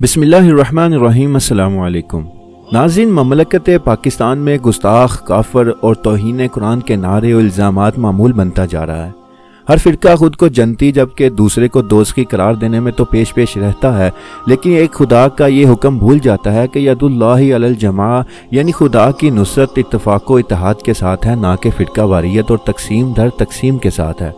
بسم اللہ الرحمن الرحیم۔ السلام علیکم ناظرین، مملکت پاکستان میں گستاخ، کافر اور توہین قرآن کے نعرے و الزامات معمول بنتا جا رہا ہے۔ ہر فرقہ خود کو جنتی جبکہ دوسرے کو دوزخی قرار دینے میں تو پیش رہتا ہے، لیکن ایک خدا کا یہ حکم بھول جاتا ہے کہ ید اللہ علی الجماع، یعنی خدا کی نصرت اتفاق و اتحاد کے ساتھ ہے، نہ کہ فرقہ واریت اور تقسیم در تقسیم کے ساتھ ہے۔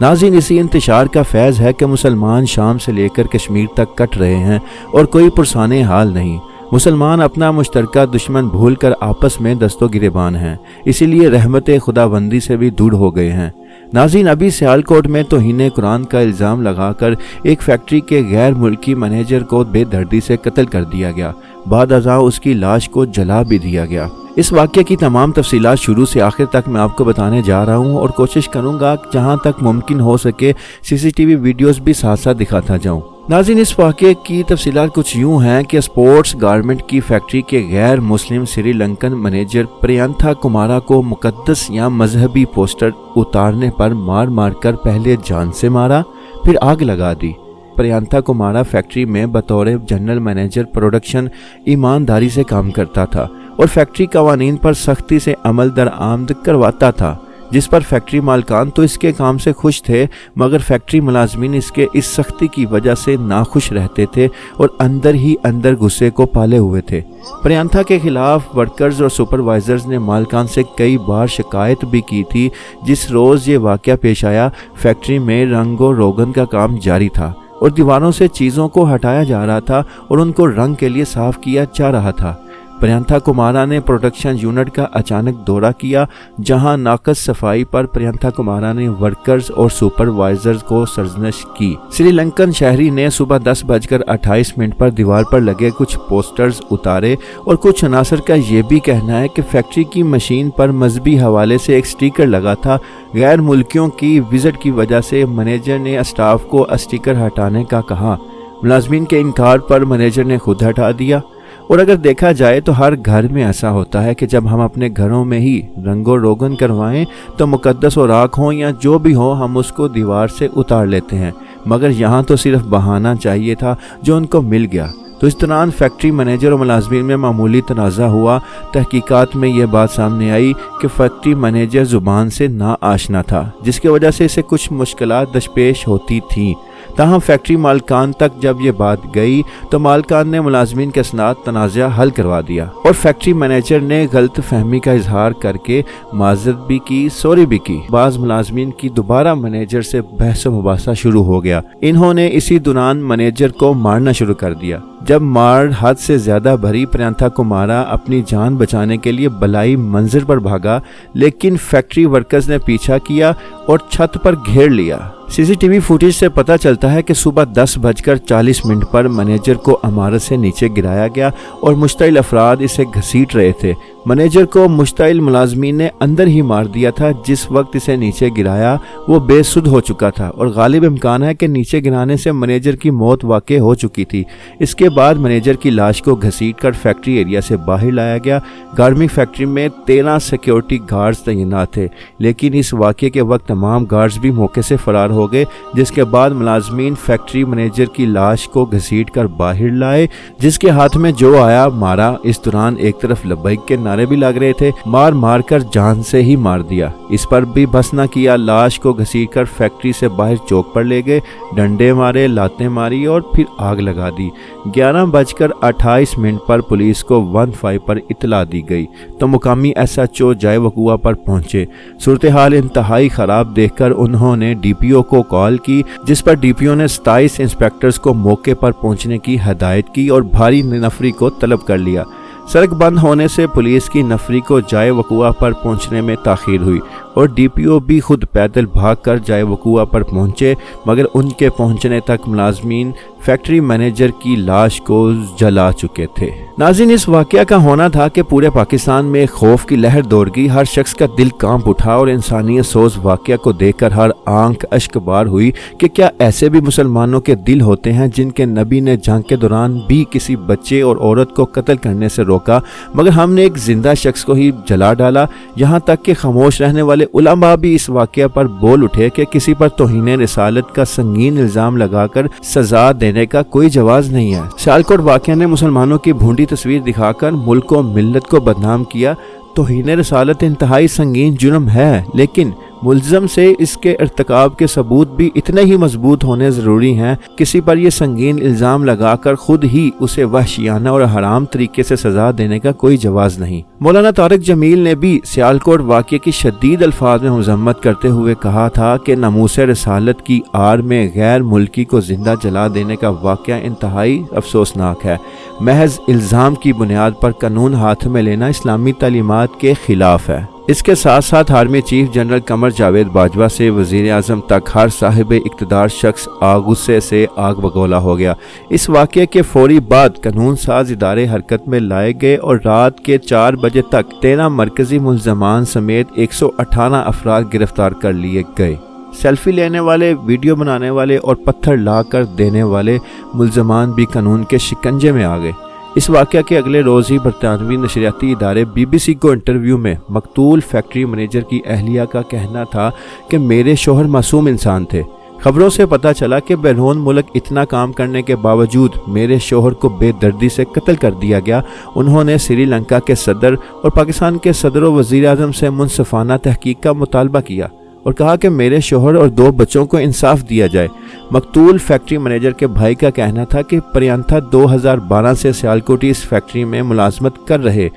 ناظرین، اسی انتشار کا فیض ہے کہ مسلمان شام سے لے کر کشمیر تک کٹ رہے ہیں اور کوئی پرسان حال نہیں۔ مسلمان اپنا مشترکہ دشمن بھول کر آپس میں دست و گریبان ہیں، اسی لیے رحمت خداوندی سے بھی دور ہو گئے ہیں۔ ناظرین، ابھی سیالکوٹ میں توہین قرآن کا الزام لگا کر ایک فیکٹری کے غیر ملکی مینیجر کو بے دردی سے قتل کر دیا گیا، بعد ازاں اس کی لاش کو جلا بھی دیا گیا۔ اس واقعے کی تمام تفصیلات شروع سے آخر تک میں آپ کو بتانے جا رہا ہوں اور کوشش کروں گا جہاں تک ممکن ہو سکے CCTV ویڈیوز بھی ساتھ ساتھ دکھاتا جاؤں۔ ناظرین، اس واقعے کی تفصیلات کچھ یوں ہیں کہ اسپورٹس گارمنٹ کی فیکٹری کے غیر مسلم سری لنکن مینیجر پریانتھا کمارا کو مقدس یا مذہبی پوسٹر اتارنے پر مار کر پہلے جان سے مارا، پھر آگ لگا دی۔ پریانتھا کمارا فیکٹری میں بطور جنرل مینیجر پروڈکشن ایمانداری سے کام کرتا تھا اور فیکٹری قوانین پر سختی سے عمل درآمد کرواتا تھا، جس پر فیکٹری مالکان تو اس کے کام سے خوش تھے، مگر فیکٹری ملازمین اس سختی کی وجہ سے ناخوش رہتے تھے اور اندر ہی اندر غصے کو پالے ہوئے تھے۔ پریانتھا کے خلاف ورکرز اور سپروائزرز نے مالکان سے کئی بار شکایت بھی کی تھی۔ جس روز یہ واقعہ پیش آیا، فیکٹری میں رنگ و روغن کا کام جاری تھا اور دیواروں سے چیزوں کو ہٹایا جا رہا تھا اور ان کو رنگ کے لیے صاف کیا جا رہا تھا۔ پریانتھا کمارا نے پروڈکشن یونٹ کا اچانک دورہ کیا، جہاں ناقص صفائی پر پریانتھا کمارا نے ورکرز اور سپروائزرز کو سرزنش کی۔ سری لنکن شہری نے صبح 10:28 پر دیوار پر لگے کچھ پوسٹرز اتارے اور کچھ عناصر کا یہ بھی کہنا ہے کہ فیکٹری کی مشین پر مذہبی حوالے سے ایک سٹیکر لگا تھا۔ غیر ملکیوں کی وزٹ کی وجہ سے مینیجر نے اسٹاف کو سٹیکر ہٹانے کا کہا۔ ملازمین کے انکار پر مینیجر نے خود ہٹا دیا۔ اور اگر دیکھا جائے تو ہر گھر میں ایسا ہوتا ہے کہ جب ہم اپنے گھروں میں ہی رنگ و روغن کروائیں تو مقدس و راکھ ہوں یا جو بھی ہو، ہم اس کو دیوار سے اتار لیتے ہیں، مگر یہاں تو صرف بہانہ چاہیے تھا جو ان کو مل گیا۔ تو اس دوران فیکٹری مینیجر اور ملازمین میں معمولی تنازع ہوا۔ تحقیقات میں یہ بات سامنے آئی کہ فیکٹری مینیجر زبان سے نا آشنا تھا، جس کی وجہ سے اسے کچھ مشکلات درپیش ہوتی تھیں۔ تاہم فیکٹری مالکان تک جب یہ بات گئی تو مالکان نے ملازمین کے ساتھ تنازع حل کروا دیا اور فیکٹری مینیجر نے غلط فہمی کا اظہار کر کے معذرت بھی کی، سوری بھی کی۔ بعض ملازمین کی دوبارہ مینیجر سے بحث و مباحثہ شروع ہو گیا۔ انہوں نے اسی دوران مینیجر کو مارنا شروع کر دیا۔ جب مار حد سے زیادہ بھری، پریانتھا کمارا اپنی جان بچانے کے لیے بلائی منظر پر بھاگا، لیکن فیکٹری ورکرز نے پیچھا کیا اور چھت پر گھیر لیا۔ CCTV فوٹیج سے پتہ چلتا ہے کہ صبح 10:40 پر مینیجر کو عمارت سے نیچے گرایا گیا اور مشتعل افراد اسے گھسیٹ رہے تھے۔ مینیجر کو مشتعل ملازمین نے اندر ہی مار دیا تھا۔ جس وقت اسے نیچے گرایا وہ بے سدھ ہو چکا تھا اور غالب امکان ہے کہ نیچے گرانے سے مینیجر کی موت واقع ہو چکی تھی۔ اس کے بعد مینیجر کی لاش کو گھسیٹ کر فیکٹری ایریا سے باہر لایا گیا۔ گارمنٹ فیکٹری میں 13 سیکیورٹی گارڈز تعینات تھے، لیکن اس واقعے کے وقت تمام گارڈز بھی موقع سے فرار ہو گئے، جس کے بعد ملازمین فیکٹری مینیجر کی لاش کو گھسیٹ کر باہر لائے، جس کے ہاتھ میں جو آیا مارا۔ اس دوران ایک طرف لبیک کے نعرے بھی لگ رہے تھے، مار کر جان سے ہی مار دیا۔ اس پر بھی بس نہ کیا، لاش کو گھسیٹ کر فیکٹری سے باہر چوک پر لے گئے، ڈنڈے مارے، لاتیں ماری اور پھر آگ لگا دی۔ 11:28 پر پولیس کو 15 پر اطلاع دی گئی تو مقامی SHO جائے وقوع پر پہنچے۔ صورتحال انتہائی خراب دیکھ کر انہوں نے DPO کو کال کی، جس پر DPO نے 27 انسپیکٹرز کو موقع پر پہنچنے کی ہدایت کی اور بھاری نفری کو طلب کر لیا۔ سڑک بند ہونے سے پولیس کی نفری کو جائے وقوع پر پہنچنے میں تاخیر ہوئی اور DPO بھی خود پیدل بھاگ کر جائے وقوع پر پہنچے، مگر ان کے پہنچنے تک ملازمین فیکٹری مینیجر کی لاش کو جلا چکے تھے۔ ناظرین، اس واقعہ کا ہونا تھا کہ پورے پاکستان میں خوف کی لہر دوڑ گئی، ہر شخص کا دل کانپ اٹھا اور انسانیت سوز واقعہ کو دیکھ کر ہر آنکھ اشک بار ہوئی کہ کیا ایسے بھی مسلمانوں کے دل ہوتے ہیں جن کے نبی نے جنگ کے دوران بھی کسی بچے اور عورت کو قتل کرنے سے روکا، مگر ہم نے ایک زندہ شخص کو ہی جلا ڈالا۔ یہاں تک کہ خاموش رہنے والے والے علماء بھی اس واقعہ پر بول اٹھے کہ کسی پر توہین رسالت کا سنگین الزام لگا کر سزا دینے کا کوئی جواز نہیں ہے۔ سیالکوٹ واقعہ نے مسلمانوں کی بھونڈی تصویر دکھا کر ملک و ملت کو بدنام کیا۔ توہین رسالت انتہائی سنگین جرم ہے، لیکن ملزم سے اس کے ارتکاب کے ثبوت بھی اتنے ہی مضبوط ہونے ضروری ہیں۔ کسی پر یہ سنگین الزام لگا کر خود ہی اسے وحشیانہ اور حرام طریقے سے سزا دینے کا کوئی جواز نہیں۔ مولانا طارق جمیل نے بھی سیالکوٹ واقعے کی شدید الفاظ میں مذمت کرتے ہوئے کہا تھا کہ ناموس رسالت کی آڑ میں غیر ملکی کو زندہ جلا دینے کا واقعہ انتہائی افسوسناک ہے۔ محض الزام کی بنیاد پر قانون ہاتھ میں لینا اسلامی تعلیمات کے خلاف ہے۔ اس کے ساتھ ساتھ army chief general Qamar Javed Bajwa سے وزیر اعظم تک ہر صاحب اقتدار شخص غصے سے آگ بگولا ہو گیا۔ اس واقعے کے فوری بعد قانون ساز ادارے حرکت میں لائے گئے اور رات کے 4 بجے تک 13 مرکزی ملزمان سمیت 118 افراد گرفتار کر لیے گئے۔ سیلفی لینے والے، ویڈیو بنانے والے اور پتھر لا کر دینے والے ملزمان بھی قانون کے شکنجے میں آ گئے۔ اس واقعہ کے اگلے روز ہی برطانوی نشریاتی ادارے BBC کو انٹرویو میں مقتول فیکٹری مینیجر کی اہلیہ کا کہنا تھا کہ میرے شوہر معصوم انسان تھے۔ خبروں سے پتہ چلا کہ بیرون ملک اتنا کام کرنے کے باوجود میرے شوہر کو بے دردی سے قتل کر دیا گیا۔ انہوں نے سری لنکا کے صدر اور پاکستان کے صدر و وزیر اعظم سے منصفانہ تحقیق کا مطالبہ کیا اور کہا کہ میرے شوہر اور 2 بچوں کو انصاف دیا جائے۔ مقتول فیکٹری مینیجر کے بھائی کا کہنا تھا کہ پریانتھا 2012 سے سیالکوٹی اس فیکٹری میں ملازمت کر رہے۔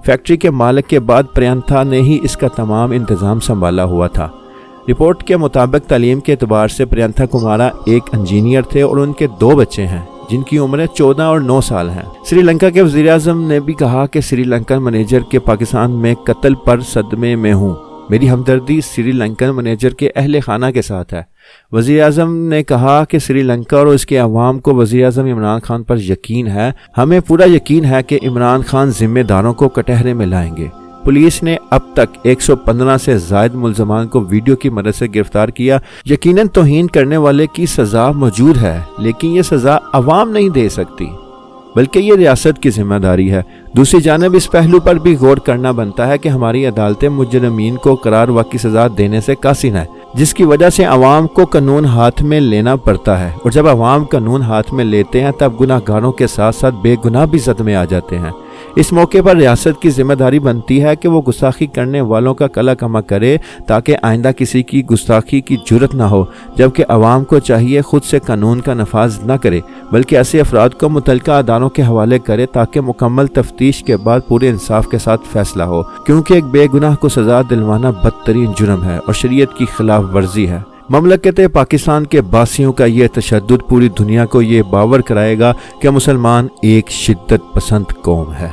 فیکٹری کے مالک کے بعد پریانتھا نے ہی اس کا تمام انتظام سنبھالا ہوا تھا۔ رپورٹ کے مطابق تعلیم کے اعتبار سے پریانتھا کمارا ایک انجینئر تھے اور ان کے 2 بچے ہیں جن کی عمریں 14 اور 9 سال ہیں۔ سری لنکا کے وزیر اعظم نے بھی کہا کہ سری لنکن مینیجر کے پاکستان میں قتل پر صدمے میں ہوں۔ میری ہمدردی سری لنکن مینیجر کے اہل خانہ کے ساتھ ہے۔ وزیر اعظم نے کہا کہ سری لنکا اور اس کے عوام کو وزیر اعظم عمران خان پر یقین ہے۔ ہمیں پورا یقین ہے کہ عمران خان ذمہ داروں کو کٹہرے میں لائیں گے۔ پولیس نے اب تک 115 سے زائد ملزمان کو ویڈیو کی مدد سے گرفتار کیا۔ یقیناً توہین کرنے والے کی سزا موجود ہے، لیکن یہ سزا عوام نہیں دے سکتی، بلکہ یہ ریاست کی ذمہ داری ہے۔ دوسری جانب اس پہلو پر بھی غور کرنا بنتا ہے کہ ہماری عدالتیں مجرمین کو قرار واقعی سزا دینے سے قاصر ہیں، جس کی وجہ سے عوام کو قانون ہاتھ میں لینا پڑتا ہے، اور جب عوام قانون ہاتھ میں لیتے ہیں تب گناہ گاروں کے ساتھ ساتھ بے گناہ بھی زد میں آ جاتے ہیں۔ اس موقع پر ریاست کی ذمہ داری بنتی ہے کہ وہ گستاخی کرنے والوں کا کلا کما کرے تاکہ آئندہ کسی کی گستاخی کی جرت نہ ہو، جبکہ عوام کو چاہیے خود سے قانون کا نفاذ نہ کرے بلکہ ایسے افراد کو متعلقہ اداروں کے حوالے کرے تاکہ مکمل تفتیش کے بعد پورے انصاف کے ساتھ فیصلہ ہو، کیونکہ ایک بے گناہ کو سزا دلوانا بدترین جرم ہے اور شریعت کی خلاف ورزی ہے۔ مملکت پاکستان کے باسیوں کا یہ تشدد پوری دنیا کو یہ باور کرائے گا کہ مسلمان ایک شدت پسند قوم ہے۔